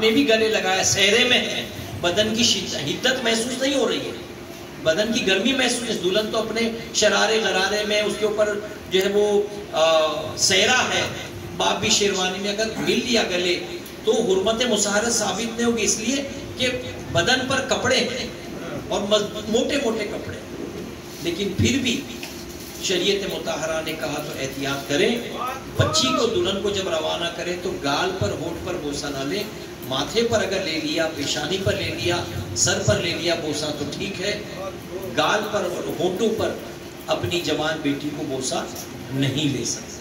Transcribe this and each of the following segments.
نے بھی گلے لگایا، سہرے میں ہے، بدن کی حدت محسوس نہیں ہو رہی ہے، بدن کی گرمی محسوس ہے، دلہن تو اپنے شرارے غرارے میں، اس کے اوپر جو ہے وہ سہرا ہے، باپ بھی شیروانی میں، اگر مل لیا گلے تو حرمت مصاہرت ثابت نہیں ہوگی، اس لیے کہ بدن پر کپڑے ہیں اور موٹے موٹے کپڑے، لیکن پھر بھی شریعت مطہرہ نے کہا تو احتیاط کریں، بچی کو دلہن کو جب روانہ کریں تو گال پر ہونٹ پر بوسہ نہ لیں، ماتھے پر اگر لے لیا، پیشانی پر لے لیا، سر پر لے لیا بوسہ تو ٹھیک ہے، گال پر اور ہونٹوں پر اپنی جوان بیٹی کو بوسہ نہیں لے سکتے۔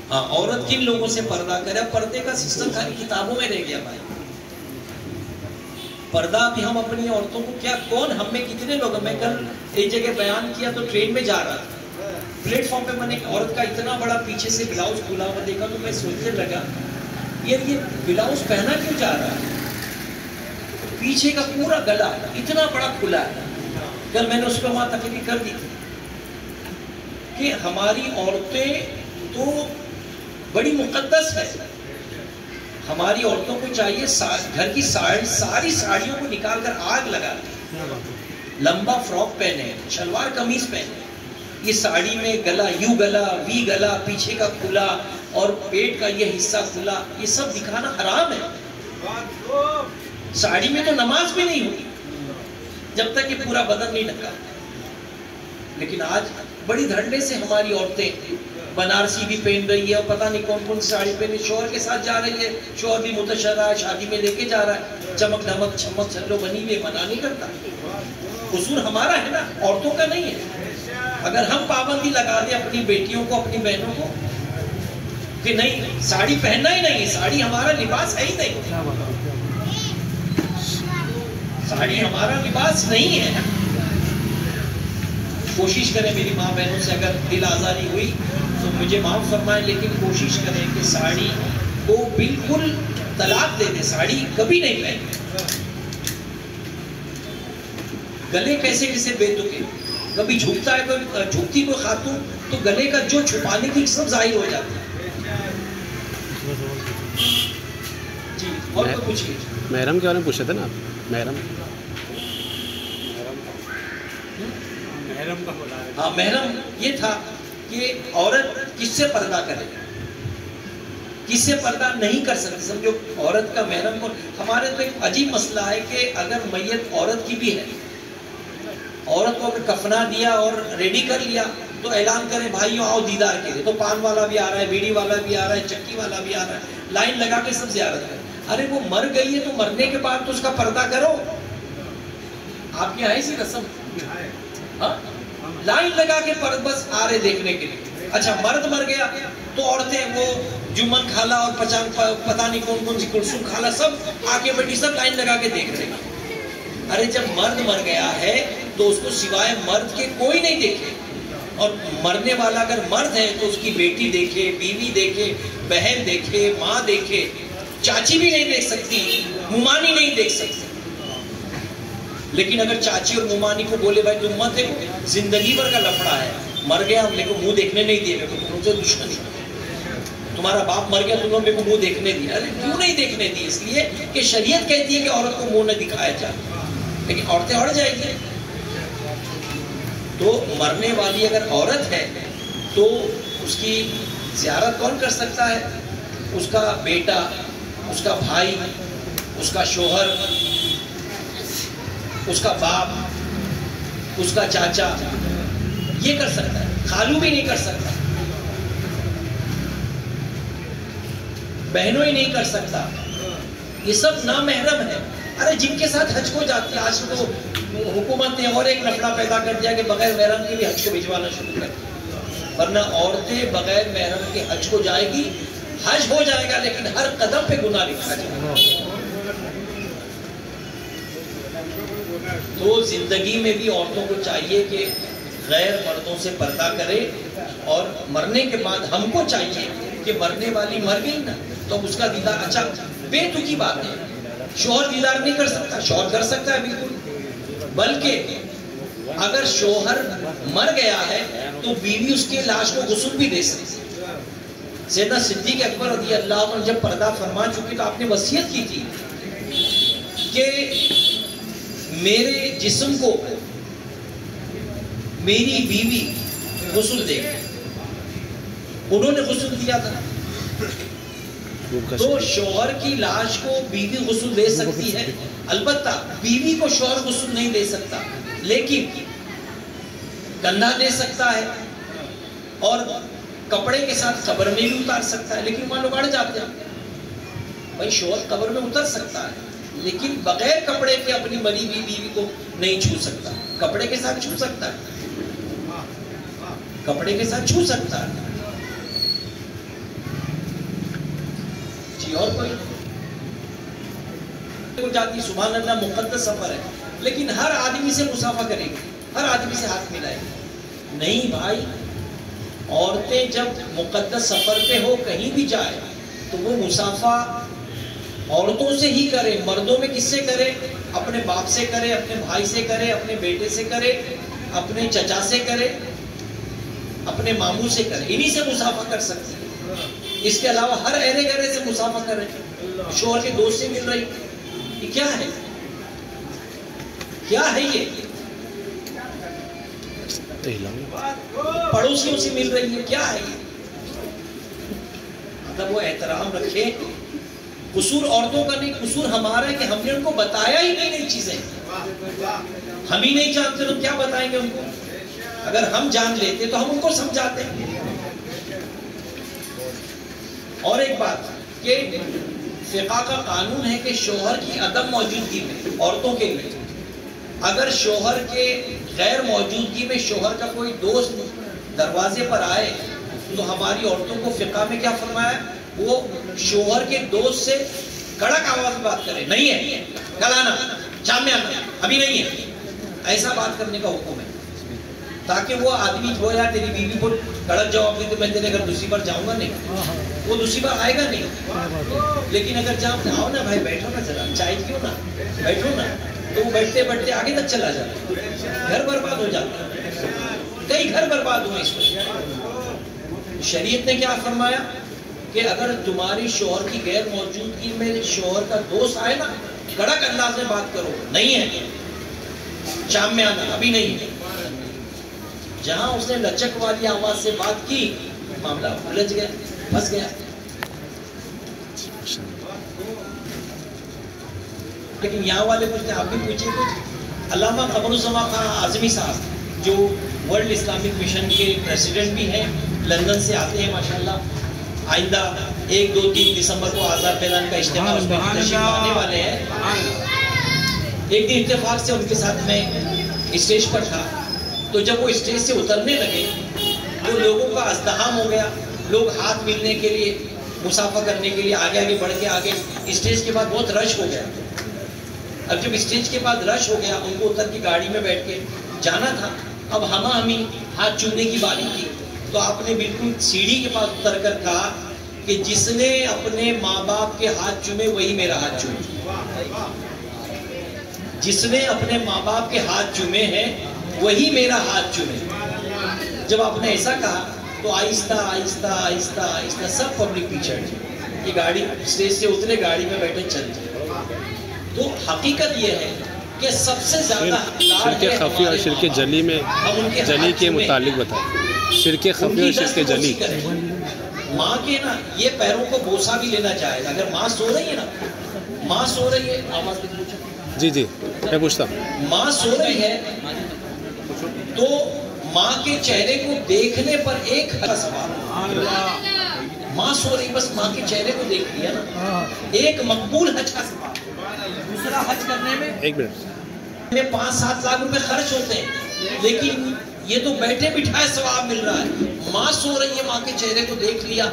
ہاں، عورت کن لوگوں سے پردہ کرے؟ پردے کا سسٹم خالی کتابوں میں رہ گیا بھائی، پردہ بھی ہم اپنی عورتوں کو کیا، کون ہم میں کتنے لوگ، میں کل ایک جگہ بیان کیا تو ٹرین میں جا رہا تھا، پلیٹ فارم پہ میں نے ایک عورت کا اتنا بڑا پیچھے سے بلاؤز کھلا ہوا دیکھا تو میں سوچنے لگا یہ بلاؤز پہنا کیوں جا رہا ہے، پیچھے کا پورا گلا اتنا بڑا کھلا ہے۔ کل میں نے اس کو وہاں تقریر کر دی تھی کہ ہماری عورتیں تو بڑی مقدس ہے، ہماری عورتوں کو چاہیے گھر کی ساری ساڑیوں کو نکال کر آگ لگا دیں، لمبا فراک پہنے، شلوار قمیض پہنے، یہ ساڑی میں گلا یوں گلا وی گلا، پیچھے کا کھلا اور پیٹ کا یہ حصہ کھلا، یہ سب دکھانا حرام ہے۔ ساڑی میں تو نماز بھی نہیں ہوگی جب تک یہ پورا بدن نہیں ڈھکا، لیکن آج بڑی دھڑلے سے ہماری عورتیں بنارسی بھی پہن رہی ہے اور پتہ نہیں کون کون ساڑی پہنے، شوہر کے ساتھ جا رہی ہے، شوہر بھی متشرہ ہے، شادی میں لے کے جا رہا ہے، چمک دھمک چھمک چھلو بنی ہوئی، منع نہیں کرتا، قصور ہمارا ہے نا، عورتوں کا نہیں ہے۔ اگر ہم پابندی لگا دیں اپنی بیٹیوں کو، اپنی بہنوں کو کہ نہیں ساڑی پہننا ہی نہیں، ساڑی ہمارا لباس ہے ہی نہیں، ساڑی ہمارا لباس نہیں ہے، کوشش کریں میری ماں بہنوں سے اگر دل آزاری ہوئی تو مجھے معاف فرمائیں، لیکن کوشش کریں کہ ساڑی کو بالکل طلاق دے دیں، ساڑی کبھی نہیں پہنیں۔ گلے کیسے کیسے بے تکے، کبھی جھکتا ہے، کبھی جھکتی کوئی خاتون تو گلے کا جو چھپانے کی سب ظاہر ہو جاتا ہے۔ جی اور تو کچھ نہیں۔ محرم کے بارے میں پوچھے تھے نا آپ؟ محرم ہاں، محرم یہ تھا کہ عورت کس سے پردہ کرے، کس سے پردہ نہیں کر سکتی، سمجھو عورت کا محرم کو، ہمارے تو ایک عجیب مسئلہ ہے کہ اگر میت عورت کی بھی ہے، عورت کو اگر کفنا دیا اور ریڈی کر لیا تو اعلان کرے بھائیو آؤ دیدار کے لیے، تو پان والا بھی آ رہا ہے، بیڑی والا بھی آ رہا ہے، چکی والا بھی آ رہا ہے، لائن لگا کے سب زیارت کرے۔ ارے وہ مر گئی ہے تو مرنے کے بعد تو اس کا پردہ کرو، آپ کے یہاں ایسی رسم؟ ہاں، لائن لگا کے بس آ رہے دیکھنے کے لیے۔ اچھا مرد مر گیا تو عورتیں وہ جمن خالہ اور پتہ نہیں کون کون سی کلثوم خالہ سب آ کے بیٹھی، سب لائن لگا کے دیکھ رہے ہیں۔ ارے جب مرد مر گیا ہے تو اس کو سوائے مرد کے کوئی نہیں دیکھے، اور مرنے والا اگر مرد ہے تو اس کی بیٹی دیکھے، بیوی دیکھے، بہن دیکھے، ماں دیکھے، چاچی بھی نہیں دیکھ سکتی، ممانی نہیں دیکھ سکتی۔ لیکن اگر چاچی اور ممانی کو بولے بھائی تم مت دیکھو، زندگی بھر کا لفڑا ہے، مر گیا ہم میرے کو منہ دیکھنے نہیں دیے، میرے کو تم سے دشمن، تمہارا باپ مر گیا تم نے میرے کو منہ دیکھنے دیا۔ ارے کیوں نہیں دیکھنے دی؟ اس لیے کہ شریعت کہتی ہے کہ عورت کو منہ نہ دکھایا جائے، لیکن عورتیں اڑ جائیں گی۔ تو مرنے والی اگر عورت ہے تو اس کی زیارت کون کر سکتا ہے؟ اس کا بیٹا، اس کا بھائی، اس کا شوہر، اس کا باپ، اس کا چاچا، یہ کر سکتا ہے، خالو بھی نہیں کر سکتا، بہنوں ہی نہیں کر سکتا، یہ سب نامحرم ہے۔ ارے جن کے ساتھ حج کو جاتی ہے، آج تو حکومت نے اور ایک لفڑا پیدا کر دیا کہ بغیر محرم کے بھی حج کو بھجوانا شروع کر دیا، ورنہ عورتیں بغیر محرم کے حج کو جائے گی، حج ہو جائے گا لیکن ہر قدم پہ گناہ لکھا جائے گا۔ تو زندگی میں بھی عورتوں کو چاہیے کہ غیر مردوں سے پردہ کرے، اور مرنے کے بعد ہم کو چاہیے کہ مرنے والی مر گئی نا تو اس کا دیدار، اچھا بے تکی بات ہے، شوہر دیدار نہیں کر سکتا، شوہر کر سکتا ہے بالکل، بلکہ اگر شوہر مر گیا ہے تو بیوی اس کے لاش کو غسل بھی دے سکتی ہے، سیدنا صدیق اکبر رضی اللہ عنہ جب پردہ فرما چکے تو آپ نے وصیت کی تھی کہ میرے جسم کو میری بیوی غسل دے. انہوں نے غسل دیا تھا. تو شوہر کی لاش کو بیوی غسل دے سکتی ہے, البتہ بیوی کو شوہر غسل نہیں دے سکتا, لیکن کندھا دے سکتا ہے اور کپڑے کے ساتھ قبر میں بھی اتار سکتا ہے. لیکن وہاں لوگ اڑ جاتے ہیں, بھائی شوہر قبر میں اتر سکتا ہے لیکن بغیر کپڑے کے اپنی مری ہوئی بیوی کو نہیں چھو سکتا. کپڑے کے ساتھ چھو سکتا ہے, کپڑے کے ساتھ چھو سکتا ہے. جی اور کوئی جاتی سبحان اللہ مقدس سفر ہے, لیکن ہر آدمی سے مصافحہ کرے گی, ہر آدمی سے ہاتھ ملائے گی. نہیں بھائی, عورتیں جب مقدس سفر پہ ہو کہیں بھی جائے تو وہ مصافحہ عورتوں سے ہی کرے. مردوں میں کس سے کرے؟ اپنے باپ سے کرے, اپنے بھائی سے کرے, اپنے بیٹے سے کرے, اپنے چچا سے کرے, اپنے ماموں سے کرے. انہی سے مصافحہ کر سکتے ہیں. اس کے علاوہ ہر اہل گھر سے مصافحہ کرے. شوہر کے دوست سے مل رہی, یہ کیا ہے؟ کیا ہے یہ؟ پڑوسیوں سے مل رہی ہے, کیا ہے یہ؟ مطلب وہ احترام رکھے. قصور عورتوں کا نہیں, قصور ہمارا ہے کہ ہم نے ان کو بتایا ہی نہیں نئی چیزیں. ہم ہی نہیں جانتے تو کیا بتائیں گے ان کو؟ اگر ہم جان لیتے تو ہم ان کو سمجھاتے. اور ایک بات کہ فقہ کا قانون ہے کہ شوہر کی عدم موجودگی میں عورتوں کے لیے, اگر شوہر کے غیر موجودگی میں شوہر کا کوئی دوست دروازے پر آئے تو ہماری عورتوں کو فقہ میں کیا فرمایا؟ وہ شوہر کے دوست سے کڑک آواز میں بات کرے, نہیں ہے کل آنا, شام میں آنا, ابھی نہیں ہے, ایسا بات کرنے کا حکم ہے. تاکہ وہ آدمی جو ہے تیری بیوی کو کڑک جواب دے تو میں تیرے گھر دوسری بار جاؤں گا نہیں, وہ دوسری بار آئے گا نہیں. لیکن اگر جاؤ آؤ نا بھائی, بیٹھو نا ذرا, چائے پیو نا, بیٹھو نا, تو وہ بیٹھتے بیٹھتے آگے تک چلا جاتا, گھر برباد ہو جاتا. کئی گھر برباد ہوئے اس میں. شریعت نے کیا فرمایا کہ اگر تمہاری شوہر کی غیر موجودگی میں شوہر کا دوست آئے نا, کڑک انداز میں بات کرو, نہیں ہے شام میں آنا, ابھی نہیں ہے. جہاں اس نے لچک والی آواز سے بات کی معاملہ الجھ گیا, پھنس گیا. لیکن یہاں والے پوچھتے ہیں, آپ بھی پوچھیں کچھ. علامہ قمر الزمان خان اعظمی صاحب جو ورلڈ اسلامک مشن کے پریزیڈنٹ بھی ہیں, لندن سے آتے ہیں ماشاءاللہ. آئندہ 1, 2, 3 دسمبر کو آزاد میدان کا اجتماع اس میں تشریف آنے والے ہیں. ایک دن اتفاق سے ان کے ساتھ میں اسٹیج پر تھا, تو جب وہ اسٹیج سے اترنے لگے تو لوگوں کا ازدحام ہو گیا. لوگ ہاتھ ملنے کے لیے, مصافحہ کرنے کے لیے آگے آگے بڑھ کے آگے. اسٹیج کے بعد بہت رش ہو گیا. اب جب اسٹیج کے بعد رش ہو گیا, ان کو اتر کی گاڑی میں بیٹھ کے جانا تھا. اب ہمیں ہاتھ چومنے کی باری تھی, تو آپ نے بالکل سیڑھی کے پاس اتر کر کہا کہ جس نے اپنے ماں باپ کے ہاتھ چومے وہی میرا ہاتھ چومے. جس نے اپنے ماں باپ کے ہاتھ چومے ہیں وہی میرا ہاتھ چومے. جب آپ نے ایسا کہا تو آہستہ آہستہ آہستہ آہستہ سب پبلک پیچھے ہٹی. یہ گاڑی اسٹیج سے اترے, گاڑی میں بیٹھے چل جائے. تو حقیقت یہ ہے کہ سب سے زیادہ شرک خفی اور شرک جلی میں جلی کے متعلق بتائیں. شرک خفی اور شرک جلی. ماں کے نا یہ پیروں کو بوسا بھی لینا چاہے. اگر ماں سو رہی ہے نا, ماں سو رہی ہے, آواز بھی پوچھو. جی میں پوچھتا ہوں. ماں سو رہی ہے تو ماں کے چہرے کو دیکھنے پر ایک ثواب. ماں سو رہی, بس ماں کے چہرے کو دیکھ لیا نا, ایک مقبول حج کا ثواب. دوسرا حج کرنے میں 1 منٹ میں 5-7 لاکھ روپے خرچ ہوتے ہیں, لیکن یہ تو بیٹھے بٹھائے ثواب مل رہا ہے. ماں سو رہی ہے, ماں کے چہرے کو دیکھ لیا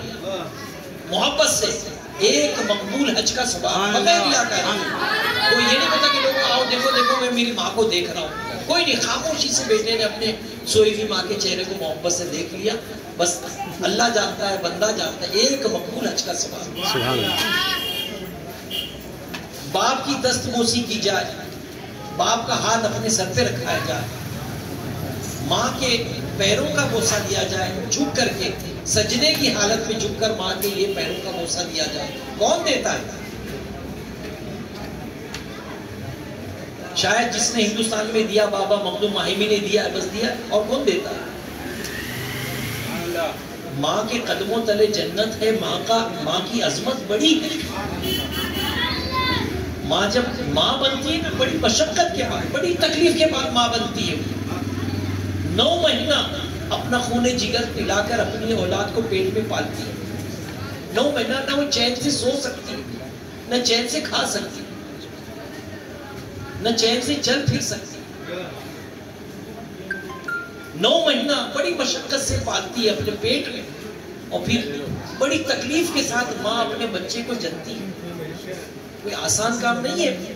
محبت سے, ایک مقبول حج کا ثواب بغیر لیا کر. کوئی یہ نہیں پتا کہ لوگوں آؤ دیکھو دیکھو میں میری ماں کو دیکھ رہا ہوں. کوئی نہیں, خاموشی سے بیٹے نے اپنے سوئی ہوئی ماں کے چہرے کو محبت سے دیکھ لیا. بس اللہ جانتا ہے, بندہ جانتا ہے, ایک مقبول حج کا ثواب. سبحان اللہ. باپ کی دست بوسی کی جائے, باپ کا ہاتھ اپنے سر پہ رکھایا جائے, ماں کے پیروں کا بوسہ دیا جائے جھک کر کے, سجدے کی حالت میں جھک کر ماں کے لیے پیروں کا بوسہ دیا جائے، کون دیتا ہے؟ شاید جس نے ہندوستان میں دیا بابا مخدوم ماہمی نے دیا، بس دیا، اور کون دیتا ہے؟ ماں کے قدموں تلے جنت ہے، ماں کی عظمت بڑی ہے۔ ماں جب ماں بنتی ہے نا، بڑی مشقت کے بعد، بڑی تکلیف کے بعد ماں بنتی ہے۔ 9 مہینہ اپنا خون جگر پلا کر اپنی اولاد کو پیٹ میں پالتی ہے۔ 9 مہینہ نہ وہ چین سے سو سکتی، نہ چین سے کھا سکتی، نہ چین سے چل پھر سکتی۔ 9 مہینہ بڑی مشقت سے پالتی ہے اپنے پیٹ میں، اور پھر بڑی تکلیف کے ساتھ ماں اپنے بچے کو جنتی ہے۔ کوئی آسان کام نہیں ہے۔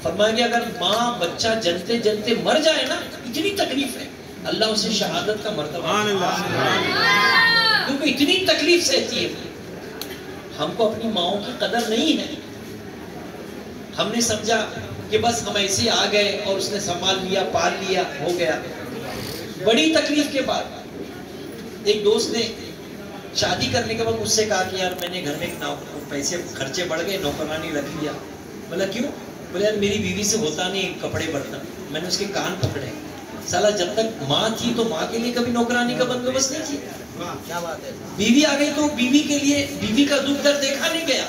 فرمائیں گے اگر ماں بچہ جنتے جنتے مر جائے نا، اتنی تکلیف ہے، اللہ اسے شہادت کا مرتبہ، کیونکہ اتنی تکلیف سہتی ہے۔ ہم کو اپنی ماؤں کی قدر نہیں ہے۔ ہم نے سمجھا کہ بس ہم ایسے آ گئے اور اس نے سنبھال لیا، پال لیا، ہو گیا۔ بڑی تکلیف کے بعد ایک دوست نے شادی کرنے کے بعد مجھ سے کہا کہ یار میں نے گھر میں پیسے خرچے بڑھ گئے، نوکرانی رکھ لیا۔ بولا کیوں؟ بولے یار میری بیوی سے ہوتا نہیں کپڑے برتن۔ میں نے اس کے کان پکڑے، سالا جب تک ماں تھی تو ماں کے لیے کبھی نوکرانی کا بندوبست نہیں کیا۔ کیا بات ہے؟ بیوی آ گئی تو بیوی کے لیے، بیوی کا دکھ درد دیکھا نہیں گیا،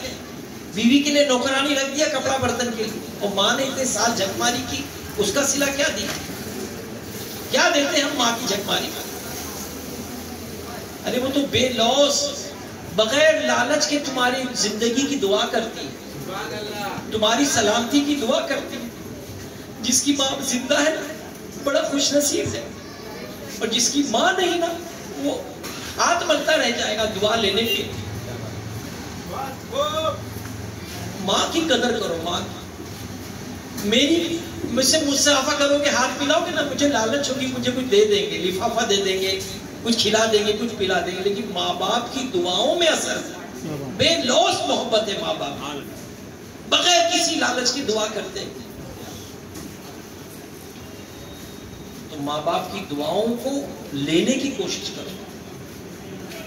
بیوی کے لیے نوکرانی رکھ دیا کپڑا برتن کے لیے۔ اور ماں نے اتنے سال جھکماری کی، اس کا صلہ کیا دیا؟ کیا دیتے ہم ماں کی جھکماری میں؟ ارے وہ تو بے لوث بغیر لالچ کے تمہاری زندگی کی دعا کرتی، تمہاری سلامتی کی دعا کرتی۔ جس کی ماں زندہ ہے نا بڑا خوش نصیب ہے، اور جس کی ماں نہیں نا وہ ہاتھ ملتا رہ جائے گا دعا لینے کے۔ ماں کی قدر کرو، ماں کی۔ میری مجھ سے مسافہ کرو گے، ہاتھ ملاؤ گے نا، مجھے لالچ ہوگی مجھے کچھ دے دیں گے، لفافہ دے دیں گے، کچھ کھلا دیں گے، کچھ پلا دیں گے، لیکن ماں باپ کی دعاؤں میں اثر ہے۔ بے لوث محبت ہے ماں باپ، بغیر کسی لالچ کی دعا کرتے ہیں۔ تو ماں باپ کی دعاؤں کو لینے کی کوشش کرو۔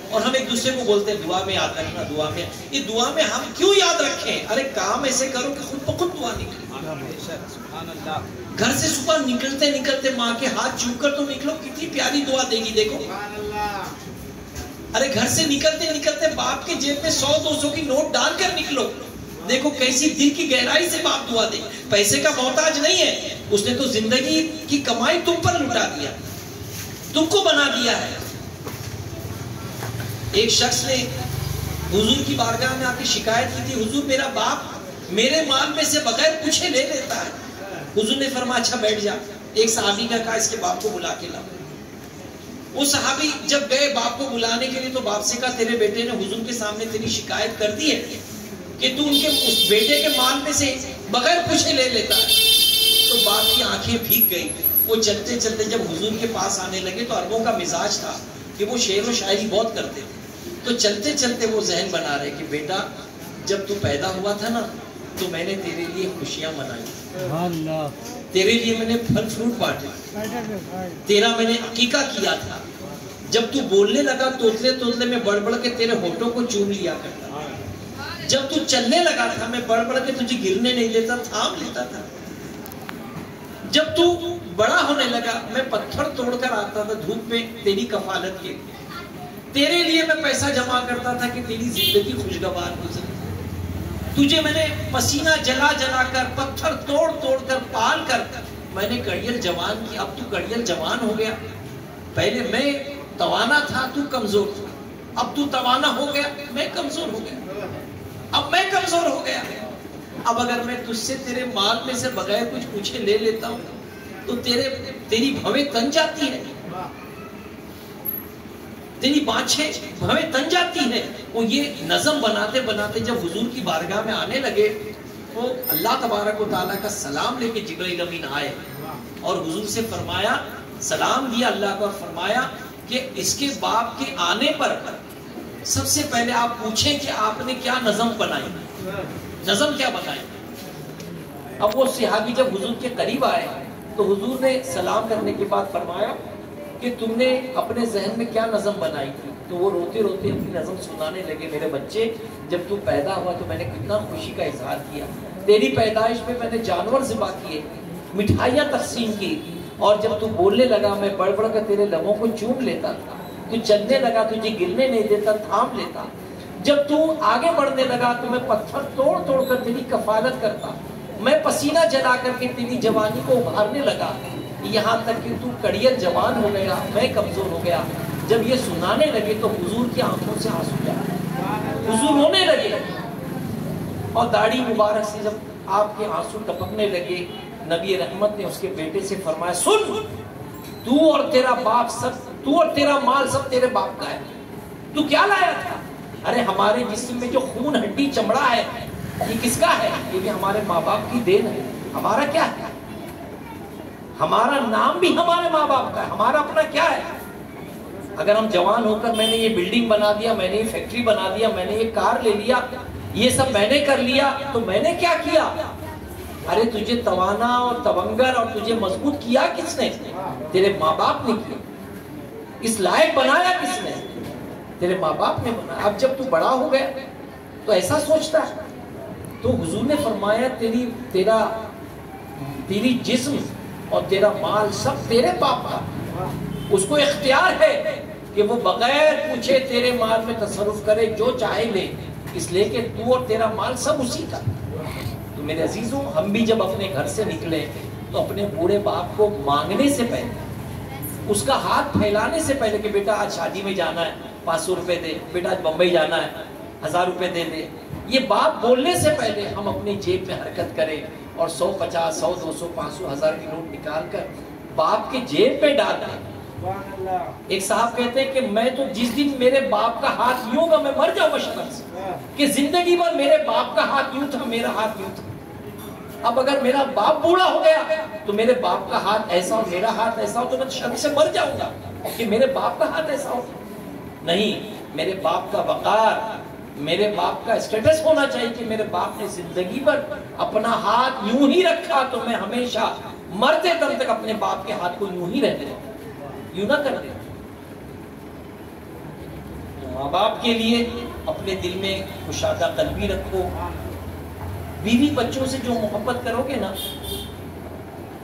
اور ہم ایک دوسرے کو بولتے ہیں دعا میں یاد رکھنا، دعا میں، یہ دعا میں ہم کیوں یاد رکھیں؟ ارے کام ایسے کرو کہ خود بخود دعا نکلے۔ گھر سے صبح نکلتے نکلتے ماں کے ہاتھ چوم کر تو نکلو، کتنی پیاری دعا دے گی دیکھو۔ ارے گھر سے نکلتے نکلتے باپ کے جیب میں 100-200 کی نوٹ ڈال کر نکلو، دیکھو کیسی دل کی گہرائی سے باپ دعا دے۔ پیسے کا محتاج نہیں ہے، اس نے تو زندگی کی کمائی تم پر لٹا دیا، تم کو بنا دیا ہے۔ ایک شخص نے حضور کی بارگاہ میں آ کے شکایت کی تھی، حضور میرا باپ میرے مال میں سے بغیر پوچھے لے لیتا ہے۔ حضور نے فرمایا اچھا بیٹھ جا۔ ایک صحابی کا کہا اس کے باپ کو بلا کے لاؤ۔ وہ صحابی جب گئے باپ کو بلانے کے لیے تو باپ سے کہا تیرے بیٹے نے حضور کے سامنے تیری شکایت کر دی ہے کہ تو ان کے اس بیٹے کے مال میں سے بغیر پوچھے لے لیتا ہے۔ تو باپ کی آنکھیں بھیگ گئی۔ وہ چلتے چلتے جب حضور کے پاس آنے لگے تو عربوں کا مزاج تھا کہ وہ شعر و شاعری بہت کرتے تھے، تو چلتے چلتے وہ ذہن بنا رہے کہ بیٹا جب تو پیدا ہوا تھا نا تو میں نے تیرے لیے خوشیاں منائی، تیرے لیے میں نے پھل فروٹ بانٹے، تیرا میں نے عقیقہ کیا تھا۔ جب تو بولنے لگا توتلے توتلے میں بڑھ بڑھ کے تیرے ہونٹوں کو چوم لیا کرتا، جب تو چلنے لگا تھا میں بڑھ بڑھ کے تجھے گرنے نہیں دیتا، تھام لیتا تھا، جب تو بڑا ہونے لگا میں پتھر توڑ کر آتا تھا دھوپ میں تیری کفالت کے، تیرے لیے میں پیسہ جمع کرتا تھا کہ تیری زندگی خوشگوار گزرے، تجھے میں نے پسینہ جلا جلا کر پتھر توڑ توڑ کر پال کر میں نے کڑیل جوان کی، اب تو کڑیل جوان ہو گیا، پہلے میں توانا تھا تو کمزور تھا، اب تو توانا ہو گیا میں کمزور ہو گیا، اب میں کمزور ہو گیا، اب اگر میں تجھ سے تیرے مال میں سے بغیر کچھ پوچھے لے لیتا ہوں تو تیری بھویں تن جاتی ہے، تیری بانچیں بھویں تن جاتی ہے۔ وہ یہ نظم بناتے بناتے جب حضور کی بارگاہ میں آنے لگے وہ اللہ تبارک و تعالیٰ کا سلام لے کے جبرائیل امین آئے اور حضور سے فرمایا، سلام دیا اللہ کو اور فرمایا کہ اس کے باپ کے آنے پر سب سے پہلے آپ پوچھیں کہ آپ نے کیا نظم بنائی، نظم کیا بنائی۔ اب وہ صحابی جب حضور کے قریب آئے تو حضور نے سلام کرنے کے بعد فرمایا کہ تم نے اپنے ذہن میں کیا نظم بنائی تھی؟ تو وہ روتے روتے اپنی نظم سنانے لگے، میرے بچے جب تو پیدا ہوا تو میں نے کتنا خوشی کا اظہار کیا، تیری پیدائش میں میں نے جانور ذبح کیے، مٹھائیاں تقسیم کی، اور جب تو بولنے لگا میں بڑھ بڑھ کر تیرے لبوں کو چوم لیتا تھا، تو چلنے لگا تجھے گرنے نہیں دیتا، تھام لیتا، جب تو آگے بڑھنے لگا تو میں پتھر توڑ توڑ کر تیری کفالت کرتا، میں پسینہ جلا کر کے تیری جوانی کو ابھارنے لگا، یہاں تک کہ تو کڑیل جوان ہو گیا، میں کمزور ہو گیا۔ جب یہ سنانے لگے تو حضور کی آنکھوں سے آنسو جائے، حضور رونے لگے، اور داڑھی مبارک سے جب آپ کے آنسو ٹپکنے لگے، نبی رحمت نے اس کے بیٹے سے فرمایا، سن، تو اور تیرا باپ سب، تو اور تیرا مال سب تیرے باپ کا ہے، تو کیا لایا تھا؟ ارے ہمارے جسم میں جو خون ہڈی چمڑا ہے یہ کس کا ہے؟ یہ بھی ہمارے ماں باپ کی دین ہے۔ ہمارا کیا ہے؟ ہمارا نام بھی ہمارے ماں باپ کا ہے، ہمارا اپنا کیا ہے؟ اگر ہم جوان ہو کر میں نے یہ بلڈنگ بنا دیا، میں نے یہ فیکٹری بنا دیا، میں نے یہ کار لے لیا، یہ سب میں نے کر لیا، تو میں نے کیا کیا؟ ارے تجھے توانا اور تونگر اور تجھے مضبوط کیا کس نے؟ تیرے ماں باپ نے کیا۔ اس لائق بنایا کس نے؟ تیرے ماں باپ نے بنایا۔ اب جب تو بڑا ہو گیا تو ایسا سوچتا ہے، تو حضور نے فرمایا تیری جسم اور تیرا مال سب تیرے باپ کا، اس کو اختیار ہے کہ وہ بغیر پوچھے تیرے مال میں تصرف کرے، جو چاہے لے، اس لیے کہ تو اور تیرا مال سب اسی کا۔ تو میرے عزیزوں، ہم بھی جب اپنے گھر سے نکلے تو اپنے بوڑھے باپ کو مانگنے سے پہلے، اس کا ہاتھ پھیلانے سے پہلے کہ بیٹا آج شادی میں جانا ہے 500 روپے دے، بیٹا آج بمبئی جانا ہے 1000 روپے دے دے، یہ بات بولنے سے پہلے ہم اپنی جیب میں حرکت کریں اور 100 50 100 200 500 1000 کی نوٹ نکال کر باپ کے جیب میں ڈال دیں۔ ایک صاحب کہتے ہیں کہ میں تو جس دن میرے باپ کا ہاتھ یوں گا میں مر جاؤں گا شرم سے، کہ زندگی بھر میرے باپ کا ہاتھ یوں تھا، میرا ہاتھ یوں تھا۔ اب اگر میرا باپ بوڑھا ہو گیا تو میرے باپ کا ہاتھ ایسا ہو، میرا ہاتھ ایسا ہو، تو میں شرم سے مر جاؤں گا کہ میرے باپ کا ہاتھ ایسا ہو۔ نہیں، میرے باپ کا وقار، میرے باپ کا اسٹیٹس ہونا چاہیے کہ میرے باپ نے زندگی پر اپنا ہاتھ یوں ہی رکھا تو میں ہمیشہ مرتے دم تک اپنے باپ کے ہاتھ کو یوں ہی رہنے دوں، یوں نہ کر دیں۔ ماں باپ کے لیے اپنے دل میں کشادہ قلبی رکھو۔ بیوی بچوں سے جو محبت کرو گے نا،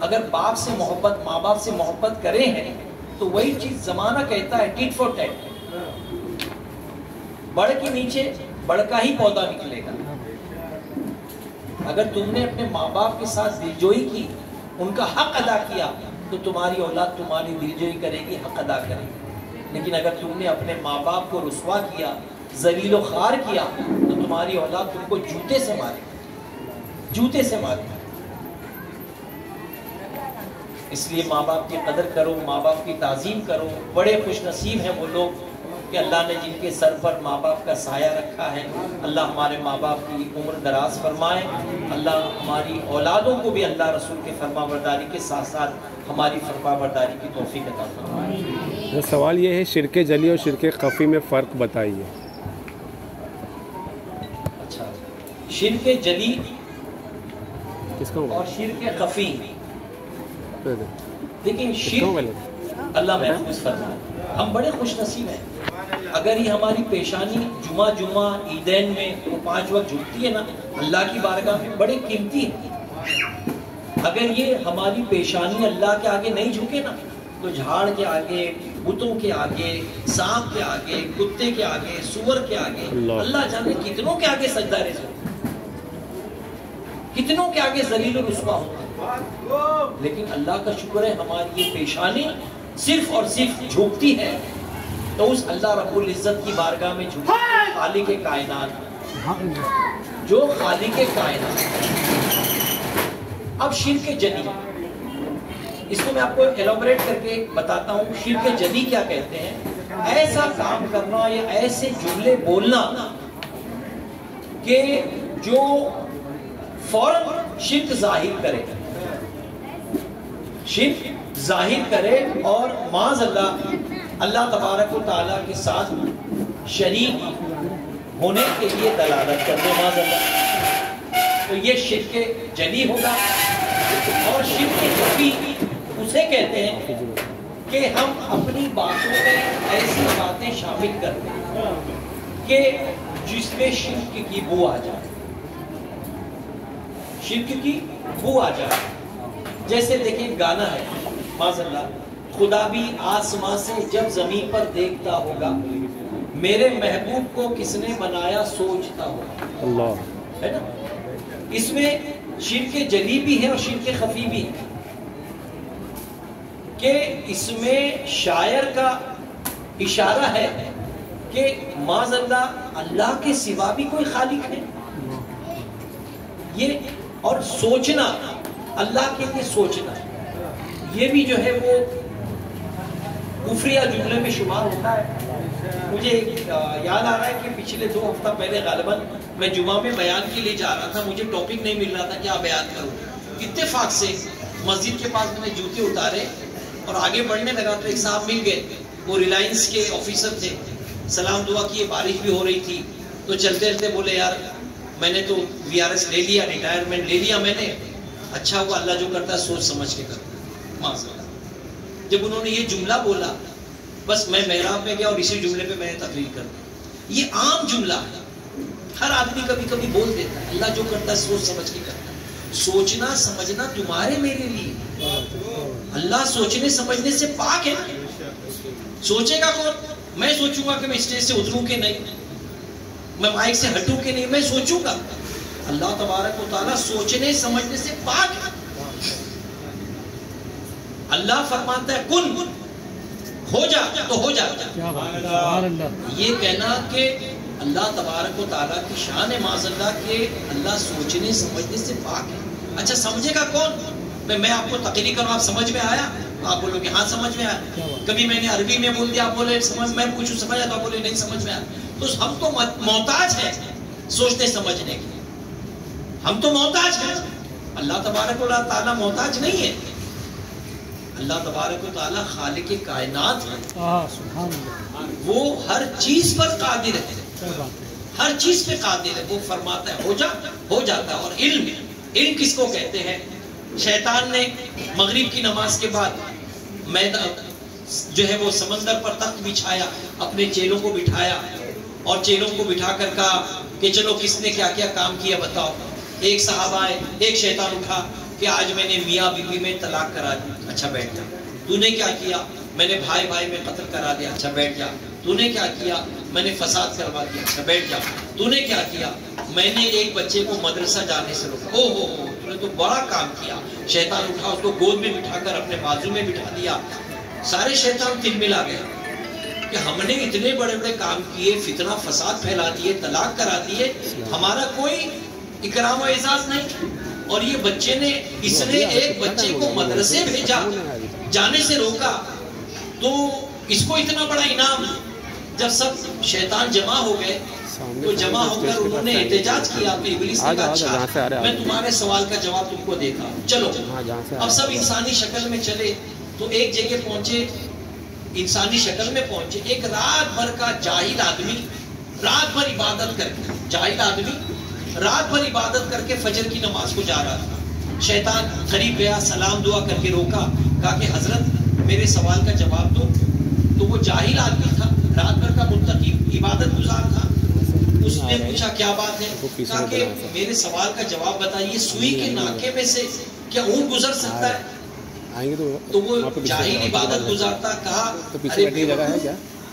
اگر باپ سے محبت، ماں باپ سے محبت کرے ہیں تو وہی چیز زمانہ کہتا ہے ٹیٹ فور ٹیٹ، بڑ کے نیچے بڑ کا ہی پودا نکلے گا۔ اگر تم نے اپنے ماں باپ کے ساتھ دلجوئی کی، ان کا حق ادا کیا، تو تمہاری اولاد تمہاری دلجوئی کرے گی، حق ادا کرے گی۔ لیکن اگر تم نے اپنے ماں باپ کو رسوا کیا، ذلیل و خوار کیا، تو تمہاری اولاد تم کو جوتے سے مارے گی، جوتے سے مارے گی۔ اس لیے ماں باپ کی قدر کرو، ماں باپ کی تعظیم کرو۔ بڑے خوش نصیب ہیں وہ لوگ کہ اللہ نے جن کے سر پر ماں باپ کا سایہ رکھا ہے۔ اللہ ہمارے ماں باپ کی عمر دراز فرمائے، اللہ ہماری اولادوں کو بھی اللہ رسول کے فرما برداری کے ساتھ ساتھ ہماری فرما برداری کی توفیق عطا فرمائے۔ سوال یہ ہے، شرک جلی اور شرک خفی میں فرق بتائیے۔ اچھا، شرک جلی اور شرک خفی، لیکن شرک اللہ محفوظ فرمائے۔ ہم بڑے خوش نصیب ہیں اگر یہ ہماری پیشانی جمعہ عیدین میں وہ 5 وقت جھکتی ہے نا، اللہ کی بارگاہ میں بڑے قیمتی ہے۔ اگر یہ ہماری پیشانی اللہ کے آگے نہیں جھکے نا، تو جھاڑ کے آگے، بتوں کے آگے، سانپ کے آگے، کتے کے آگے، سور کے آگے، اللہ جانے کتنوں کے آگے سجدہ ریز ہوتے ہیں، کتنوں کے آگے ذلیل و رسوا ہوتے ہیں۔ لیکن اللہ کا شکر ہے ہماری یہ پیشانی صرف اور صرف جھکتی ہے تو اس اللہ رب العزت کی بارگاہ میں جھکتی ہے، خالق کائنات، جو خالق کائنات۔ اب شرک جلی، اس کو میں آپ کو ایلابریٹ کر کے بتاتا ہوں۔ شرک جلی کیا کہتے ہیں؟ ایسا کام کرنا یا ایسے جملے بولنا کہ جو فوراً شرک ظاہر کرے، شرک ظاہر کرے اور معاذ اللہ تبارک و تعالیٰ کے ساتھ شریک ہونے کے لیے دلالت کرتے ہیں، معاذ اللہ، تو یہ شرک جلی ہوگا۔ اور شرک خفی اسے کہتے ہیں کہ ہم اپنی باتوں میں ایسی باتیں شامل کرتے ہیں کہ جس میں شرک کی بو آ جائے، شرک کی بو آ جائے. جیسے دیکھیں گانا ہے معذاللہ، خدا بھی آسمان سے جب زمین پر دیکھتا ہوگا، میرے محبوب کو کس نے بنایا سوچتا ہوگا. اللہ ہے نا. اس میں شرک جلی بھی ہے اور شرک خفی بھی ہے، کہ اس میں شاعر کا اشارہ ہے کہ معاذ اللہ کے سوا بھی کوئی خالق ہے. یہ اور سوچنا، اللہ کے لیے سوچنا، یہ بھی جو ہے وہ کفریہ جملے میں شمار ہوتا ہے. مجھے یاد آ رہا ہے کہ پچھلے 2 ہفتہ پہلے غالباً میں جمعہ میں بیان کے لیے جا رہا تھا، مجھے ٹاپک نہیں مل رہا تھا کیا بیان کروں. اتفاق سے مسجد کے پاس میں نے جوتے اتارے اور آگے بڑھنے لگا تو ایک صاحب مل گئے، وہ ریلائنس کے آفیسر تھے. سلام دعا کی، بارش بھی ہو رہی تھی، تو چلتے چلتے بولے یار میں نے تو VRS لے لیا، ریٹائرمنٹ لے لیا میں نے، اچھا ہوا اللہ جو کرتا ہے سوچ سمجھ کے کرتا ہے. جب انہوں نے یہ جملہ بولا بس میں محراب میں گیا اور اسی جملے پہ میں نے تقریر کر دی. یہ عام جملہ ہے، ہر آدمی کبھی کبھی بول دیتا ہے، اللہ جو کرتا ہے سوچ سمجھ کے کرتا ہے. سوچنا سمجھنا تمہارے میرے لیے، اللہ سوچنے سمجھنے سے پاک ہے. سوچے گا کون؟ میں سوچوں گا کہ میں اسٹیج سے اتروں کہ نہیں، میں مائک سے ہٹوں کہ نہیں، میں سوچوں گا. اللہ تبارک و تعالیٰ سوچنے سمجھنے سے پاک ہے. اللہ فرماتا ہے کن ہو جا تو ہو جاتا. یہ کہنا کہ اللہ تبارک و تعالیٰ کی شان ہے معاذ اللہ کہ اللہ سوچنے سمجھنے سے پاک ہے. اچھا سمجھے گا کون؟ میں آپ کو تقریر کروں، آپ سمجھ میں آیا؟ آپ بولو کہ ہاں سمجھ میں آیا. کبھی میں نے عربی میں بول دیا، آپ بولے سمجھ، میں پوچھوں سمجھ آیا تو آپ بولے نہیں سمجھ میں آیا. تو ہم تو محتاج ہیں سوچنے سمجھنے کے، ہم تو محتاج ہیں. اللہ تبارک و تعالیٰ محتاج نہیں ہے. اللہ تبارک و تعالیٰ خالق کائنات ہے، وہ ہر چیز پر قادر ہے، ہر چیز پہ قادر ہے. وہ فرماتا ہے ہو جا ہو جاتا ہے. اور علم کس کو کہتے ہیں؟ شیطان نے مغرب کی نماز کے بعد جو ہے وہ سمندر پر تخت بچھایا، اپنے چیلوں کو بٹھایا اور چیلوں کو بٹھا کر کہا کہ چلو کس نے کیا کیا کام کیا بتاؤ. ایک صحابہ آئے، ایک شیطان اٹھا کہ آج میں نے میاں بیوی میں طلاق کرا دی. اچھا بیٹھ جا. تو نے کیا کیا؟ میں نے بھائی بھائی میں قتل کرا دیا. اچھا بیٹھ جا. تو نے کیا کیا؟ میں نے فساد کروا دیا. اچھا بیٹھ جا. تو نے کیا کیا؟ میں نے ایک بچے کو مدرسہ جانے سے روکا. او ہو تو نے تو بڑا کام کیا. شیطان اٹھا، اس کو گود میں بٹھا کر اپنے بازو میں بٹھا دیا. سارے شیطان تل ملا گیا کہ ہم نے اتنے بڑے بڑے کام کیے، فتنہ فساد پھیلا دیے، طلاق کرا دیے، ہمارا کوئی اکرام و اعزاز نہیں. اور یہ بچے نے، اس نے ایک بچے کو مدرسے بھیجا، جانے سے روکا، تو اس کو اتنا بڑا انعام. جب سب شیطان جمع ہو گئے تو جمع ہو کر انہوں نے احتجاج کیا تو ابلیس نے کہا اچھا میں تمہارے سوال کا جواب تم کو دیتا ہوں، چلو. اب سب انسانی شکل میں چلے تو ایک جگہ پہنچے، انسانی شکل میں پہنچے. ایک رات بھر کا جاہل آدمی، رات بھر عبادت کر کے، جاہل آدمی رات بھر عبادت کر کے فجر کی نماز کو جا رہا تھا. شیطان قریب گیا، سلام دعا کر کے روکا، کہا کہ حضرت میرے سوال کا جواب دو. تو وہ جاہل آدمی تھا، رات بھر کا متقی عبادت گزار تھا. اس نے پوچھا کیا بات ہے؟ کہا کہ میرے سوال کا جواب بتائیے، سوئی کے ناکے میں سے کیا اونٹ گزر سکتا ہے؟ تو وہ جاہل عبادت گزارتا کہا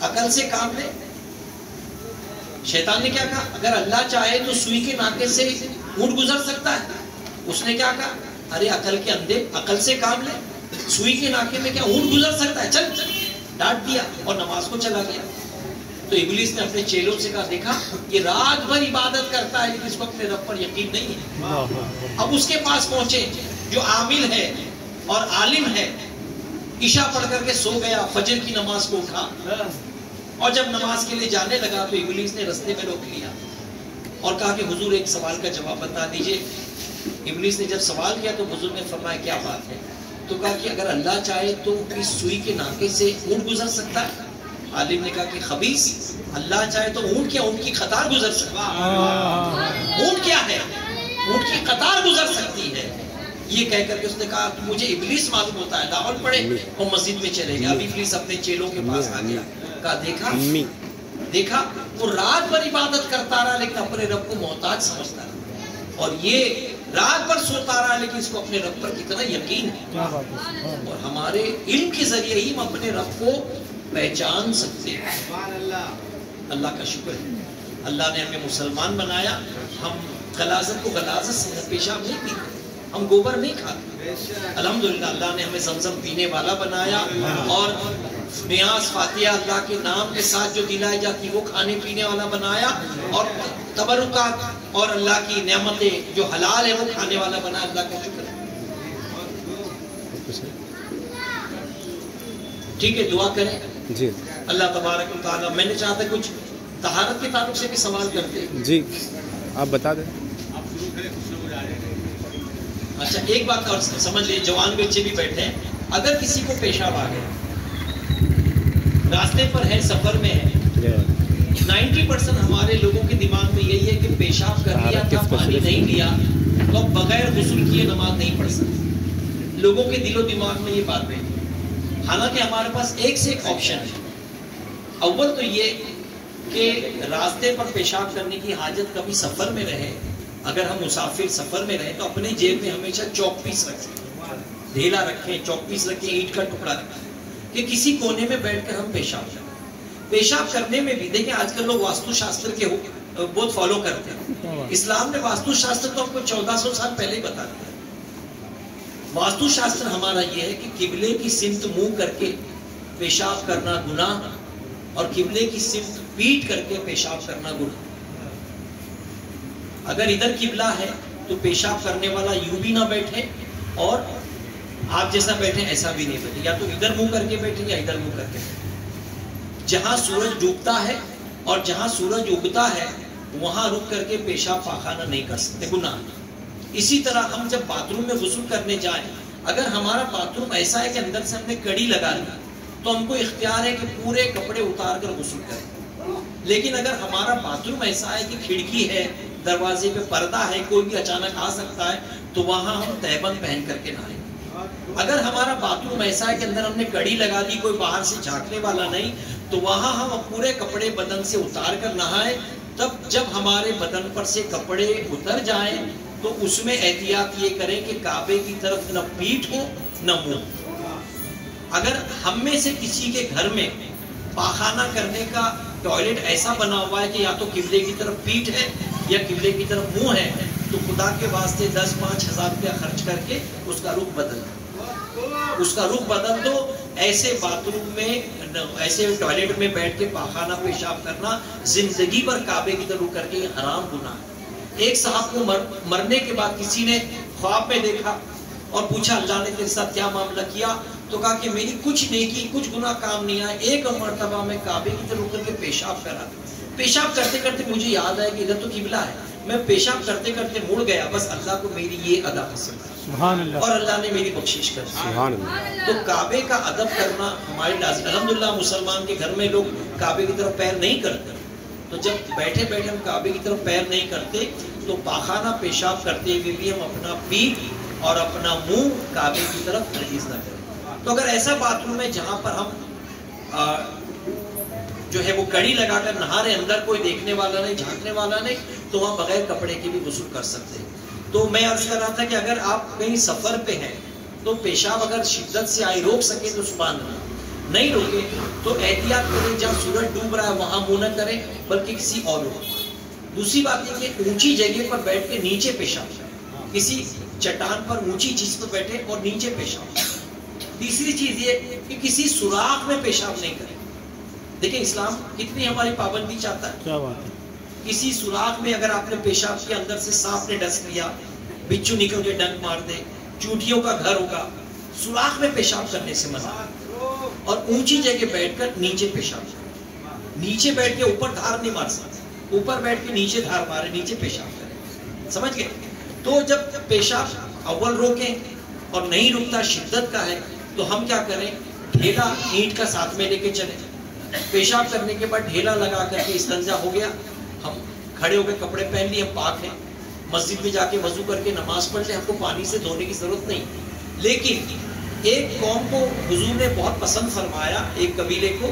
عقل سے کام لے. شیطان نے کیا کہا؟ اگر اللہ چاہے تو سوئی کے ناکے سے اونٹ گزر سکتا ہے. اس نے کیا کہا؟ ارے عقل کے اندھے، عقل سے کام لے. سوئی کے ناکے میں کیا اونٹ گزر سکتا ہے؟ چل چل. ڈانٹ دیا اور نماز کو چلا گیا. تو ابلیس نے اپنے چیلوں سے کہا دیکھا یہ رات بھر عبادت کرتا ہے لیکن اس کو اپنے رب پر یقین نہیں ہے. اب اس کے پاس پہنچے جو عامل ہے اور عالم ہے، عشاء پڑھ کر کے سو گیا، فجر کی نماز کو اٹھا اور جب نماز کے لیے جانے لگا تو ابلیس نے رستے میں روک لیا اور کہا کہ حضور ایک سوال کا جواب بتا دیجئے. ابلیس نے جب سوال کیا تو حضور نے فرمایا کیا بات ہے؟ تو کہا کہ اگر اللہ چاہے تو اس سوئی کے ناکے سے اونٹ گزر سکتا ہے. عالم نے کہا کہ خبیث، اللہ چاہے تو اونٹ کیا، اونٹ کی قطار گزر سکتا ہے. اونٹ کیا ہے؟ اونٹ کی قطار گزر سکتی ہے. یہ کہہ کر کے اس نے کہا مجھے ابلیس معلوم ہوتا ہے، دعوت پڑے اور مسجد میں چلے گئے. اب ابلیس اپنے چیلوں کے پاس آ گیا، کہا دیکھا وہ رات بھر عبادت کرتا رہا لیکن اپنے رب کو محتاج سمجھتا رہا، اور یہ رات بھر سوتا رہا لیکن اس کو اپنے رب پر کتنا یقین ہے. اور ہمارے علم کے ذریعے ہی ہم اپنے رب کو پہچان سکتے ہیں. اللہ کا شکر ہے، اللہ نے ہمیں مسلمان بنایا. ہم غلاظت کو غلاظت سے پیشاب نہیں پیتے، ہم گوبر نہیں کھاتے. الحمدللہ اللہ نے ہمیں زمزم پینے والا بنایا، اور نیاز فاتحہ اللہ کے نام کے ساتھ جو دلائی جاتی وہ کھانے پینے والا بنایا، اور تبرکات اور اللہ کی نعمتیں جو حلال ہے وہ کھانے والا بنا. اللہ کا شکر ہے. ٹھیک ہے، دعا کریں جی. اللہ تبارک و تعالیٰ. میں نے چاہتا کچھ طہارت کے تعلق سے بھی سوال کرتے. جی آپ بتا دیں. اچھا ایک بات اور سمجھ لیں، جوان بچے بھی بیٹھے ہیں، اگر کسی کو پیشاب آ گیا، راستے پر ہے، سفر میں ہے، 90% ہمارے لوگوں کے دماغ میں یہی ہے کہ پیشاب کر لیا تھا، پانی نہیں لیا تو بغیر غسل کیے نماز نہیں پڑھ سکتے. لوگوں کے دل و دماغ میں یہ بات ہے. حالانکہ ہمارے پاس ایک سے ایک آپشن ہے. اول تو یہ کہ راستے پر پیشاب کرنے کی حاجت کبھی سفر میں رہے، اگر ہم مسافر سفر میں رہیں تو اپنے جیب میں ہمیشہ چوک پیس رکھیں، ڈھیلا رکھیں، چوک پیس رکھیں، اینٹ کا ٹکڑا رکھیں کہ کسی کونے میں بیٹھ کر ہم پیشاب کریں. پیشاب کرنے میں بھی دیکھیں آج کل لوگ واسطو شاستر کے بہت فالو کرتے ہیں. اسلام نے واسطو شاستر تو ہم کو 1400 سال پہلے ہی بتا دیا. واسطو شاستر ہمارا یہ ہے کہ قبلے کی سمت منہ کر کے پیشاب کرنا گناہ، اور قبلے کی سمت پیٹ کر کے پیشاب کرنا گناہ. اگر ادھر قبلہ ہے تو پیشاب کرنے والا یوں بھی نہ بیٹھے اور آپ جیسا بیٹھے ایسا بھی نہیں بیٹھے، یا تو ادھر منہ کر کے بیٹھے یا ادھر منہ کر کے بیٹھے. جہاں سورج ڈوبتا ہے اور جہاں سورج اگتا ہے وہاں رک کر کے پیشاب پاخانہ نہیں کر سکتے، گناہ. اسی طرح ہم جب باتھ روم میں غسل کرنے جائیں، اگر ہمارا باتھ روم ایسا ہے کہ اندر سے ہم نے کڑی لگا لی تو ہم کو اختیار ہے کہ پورے کپڑے اتار کر غسل کریں. لیکن اگر ہمارا باتھ روم ایسا ہے کہ کھڑکی ہے، دروازے پہ پردہ ہے، کوئی بھی اچانک آ سکتا ہے تو وہاں ہم تہبند پہن کر کے نہائیں. اگر ہمارا باتھ روم ایسا ہے کہ اندر ہم نے کڑی لگا دی، کوئی باہر سے جھانکنے والا نہیں، تو وہاں ہم پورے کپڑے بدن سے اتار کر نہائیں. تب جب ہمارے بدن پر سے کپڑے اتر جائیں تو اس میں احتیاط یہ کریں کہ کعبے کی طرف نہ پیٹھ ہو نہ منہ. اگر ہم میں سے کسی کے گھر میں پاخانہ کرنے کا ٹوائلٹ ایسا بنا ہوا ہے کہ یا تو قبلے کی طرف پیٹھ ہے یا قبلے کی طرف منہ ہے، تو خدا کے واسطے 10-5 ہزار روپیہ خرچ کر کے اس کا رخ بدل دو. اس کا رخ بدل دو. ایسے باتھ روم میں، ایسے ٹوائلٹ میں بیٹھ کے پاخانہ پیشاب کرنا زندگی بھر کعبے کی طرف کر کے حرام گناہ. ایک صاحب کو مرنے کے بعد کسی نے خواب میں دیکھا اور پوچھا اللہ نے تیرے ساتھ کیا معاملہ کیا، تو کہا کہ میری کچھ نیکی کچھ گناہ کام نہیں آیا، ایک مرتبہ میں کعبے کی طرف کر کے پیشاب کرا. پیشاب کرتے کرتے مجھے یاد آیا کہ ادھر تو قبلہ ہے، میں پیشاب کرتے کرتے مڑ گیا، بس اللہ کو میری یہ ادا پسند ہے اور اللہ نے میری بخشش کر دی. تو کعبے کا ادب کرنا ہمارے لازم. الحمدللہ مسلمان کے گھر میں لوگ کعبے کی طرف پیر نہیں کرتے، تو جب بیٹھے بیٹھے ہم کعبے کی طرف پیر نہیں کرتے تو پاخانہ پیشاب کرتے ہوئے بھی ہم اپنا پیٹ اور اپنا منہ کعبے کی طرف ہرگز نہ کریں. تو اگر ایسا باتھ روم ہے جہاں پر ہم جو ہے وہ کڑی لگا کر نہا رہے، اندر کوئی دیکھنے والا نہیں، جھانکنے والا نہیں، تو وہاں بغیر کپڑے کے بھی غسل کر سکتے ہیں. تو میں عرض کر رہا تھا کہ اگر آپ کہیں سفر پہ ہیں تو پیشاب اگر شدت سے آئی روک سکے تو سبحان اللہ، نہیں روکے تو احتیاط کریں، جب سورج ڈوب رہا ہے وہاں منہ نہ کریں بلکہ کسی اور روک. دوسری بات یہ کہ اونچی جگہ پر بیٹھ کے نیچے پیشاب کریں، کسی چٹان پر اونچی چیز پر بیٹھے اور نیچے پیشاب کریں. تیسری چیز یہ کہ کسی سوراخ میں پیشاب نہیں کریں. دیکھیں اسلام کتنی ہماری پابندی چاہتا ہے. کیا بات ہے. کسی سوراخ میں اگر آپ نے پیشاب کے اندر سے سانپ نے ڈس لیا، بچھو نکل کے ڈنک مار دے، چونٹیوں کا گھر ہوگا، سوراخ میں پیشاب کرنے سے منع. اور اونچی جگہ بیٹھ کر نیچے پیشاب کریں. نیچے بیٹھ کے اوپر دھار نہیں مار سکتے، اوپر بیٹھ کے نیچے دھار مارے، نیچے پیشاب کریں. سمجھ گئے؟ تو جب پیشاب اول روکیں اور نہیں رکتا، شدت کا ہے، تو ہم کیا کریں، ڈھیلا اینٹ کا ساتھ میں لے کے چلیں. پیشاب کرنے کے بعد ڈھیلا لگا کر کے استنجا ہو گیا، ہم کھڑے ہو کے کپڑے پہن لیے، ہم پاک ہیں. مسجد میں جا کے وضو کر کے نماز پڑھ لیں، ہم کو پانی سے دھونے کی ضرورت نہیں. لیکن ایک قوم کو حضور نے بہت پسند فرمایا، ایک قبیلے کو.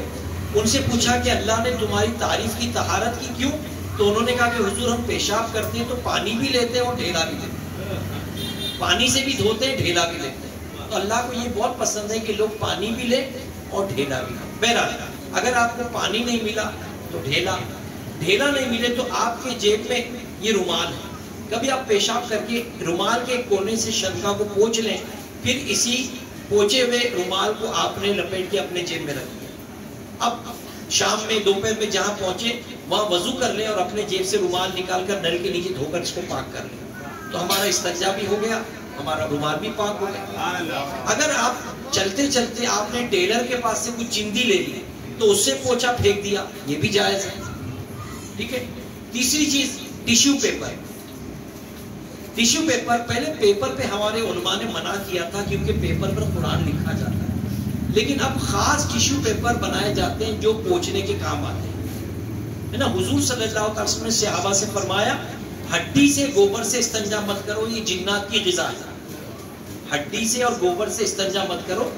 ان سے پوچھا کہ اللہ نے تمہاری تعریف کی، طہارت کی، کیوں؟ تو انہوں نے کہا کہ حضور ہم پیشاب کرتے ہیں تو پانی بھی لیتے ہیں اور ڈھیلا بھی لیتے ہیں، پانی سے بھی دھوتے ہیں، ڈھیلا بھی لیتے ہیں. تو اللہ کو یہ بہت پسند ہے کہ لوگ پانی بھی لیں اور ڈھیلا بھی لیں. بہرحال اگر آپ کو پانی نہیں ملا تو ڈھیلا نہیں ملے تو آپ کے جیب میں یہ رومال ہے. کبھی آپ پیشاب کر کے رومال کے کونے سے شنکا کو پوچھ لیں، پھر اسی پوچھے ہوئے رومال کو آپ نے لپیٹ کے اپنے جیب میں رکھ دیا. اب شام میں دوپہر میں جہاں پہنچے وہاں وضو کر لیں اور اپنے جیب سے رومال نکال کر نل کے نیچے دھو کر اس کو پاک کر لیں. تو ہمارا استنجا بھی ہو گیا، ہمارا رومال بھی پاک ہو گیا. اگر آپ چلتے چلتے آپ نے ٹیلر کے پاس سے کچھ چندی لے لی تو اس سے پوچھا پھینک دیا، یہ بھی جائز ہے. ٹھیک ہے. تیسری چیز ٹیشو پیپر. ٹیشو پیپر، پہلے پیپر پہ ہمارے علماء نے منع کیا تھا کیونکہ پیپر پر قرآن لکھا جاتا ہے، لیکن اب خاص ٹیشو پیپر بنائے جاتے ہیں جو پوچھنے کے کام آتے ہیں، ہے نا. حضور صلی اللہ علیہ وسلم نے صحابہ سے فرمایا ہڈی سے گوبر سے استنجا مت کرو، یہ جنات کی غذا ہے. ہڈی سے اور گوبر سے استنجا مت کرو،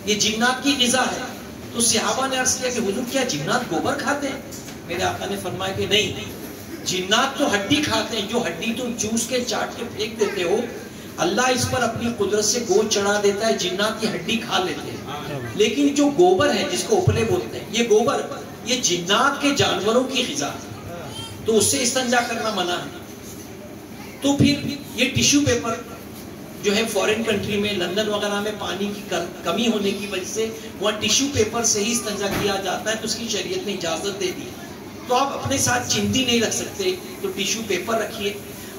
یہ جنات کی غذا ہے. تو صحابہ نے عرض کیا کہ حضور کیا جنات گوبر کھاتے ہیں؟ میرے آقا نے فرمایا کہ نہیں، جنات تو ہڈی کھاتے ہیں، جو ہڈی تم چوس کے چاٹ کے پھینک دیتے ہو اللہ اس پر اپنی قدرت سے گوشت چڑھا دیتا ہے، جنات کی ہڈی کھا لیتے ہیں. لیکن جو گوبر ہے جس کو اپلے بولتے ہیں، یہ گوبر یہ جنات کے جانوروں کی غذا ہے، تو اس سے استنجا کرنا منع ہے. تو پھر یہ ٹیشو پیپر جو ہے فورن کنٹری میں لندن وغیرہ میں پانی کی کمی ہونے کی وجہ سے وہاں ٹیشو پیپر سے ہی استنجا کیا جاتا ہے، تو اس کی شریعت نے اجازت دے دی. تو آپ اپنے ساتھ چندی نہیں رکھ سکتے تو ٹیشو پیپر رکھیے.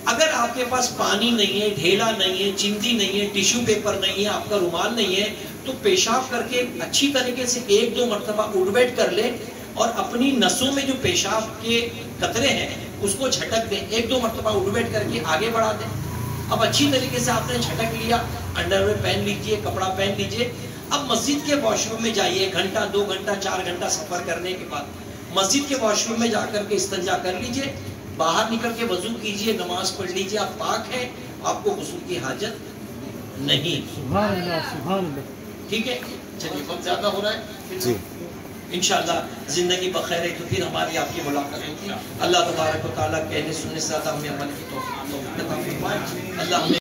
اگر آپ کے پاس پانی نہیں ہے، ڈھیلا نہیں ہے، چندی نہیں ہے، ٹیشو پیپر نہیں ہے، آپ کا رومال نہیں ہے، تو پیشاب کر کے اچھی طریقے سے 1-2 مرتبہ اٹھ بیٹھ کر لیں اور اپنی نسوں میں جو پیشاب کے قطرے ہیں اس کو جھٹک دیں. 1-2 مرتبہ اٹھ بیٹھ کر کے آگے بڑھا دیں. اب اچھی طریقے سے آپ نے جھٹک لیا، انڈر ویئر پہن لیجئے، کپڑا پہن لیجئے. اب مسجد کے واش روم میں جائیے، 1 گھنٹہ 2 گھنٹہ 4 گھنٹہ سفر کرنے کے بعد مسجد کے واش روم میں جا کر کے استنجا کر لیجئے، باہر نکل کے وضو کیجئے، نماز پڑھ لیجئے، آپ پاک ہیں، آپ کو غسل کی حاجت نہیں. سبحان اللہ سبحان اللہ. ٹھیک ہے. چلیے وقت زیادہ ہو رہا ہے جی، انشاءاللہ زندگی بخیر ہے تو پھر ہماری آپ کی ملاقات ہوگی. اللہ تبارک و تعالیٰ کہنے سننے سے زیادہ ہمیں عمل کی توفیق عطا فرمائے. اللہ ہمیں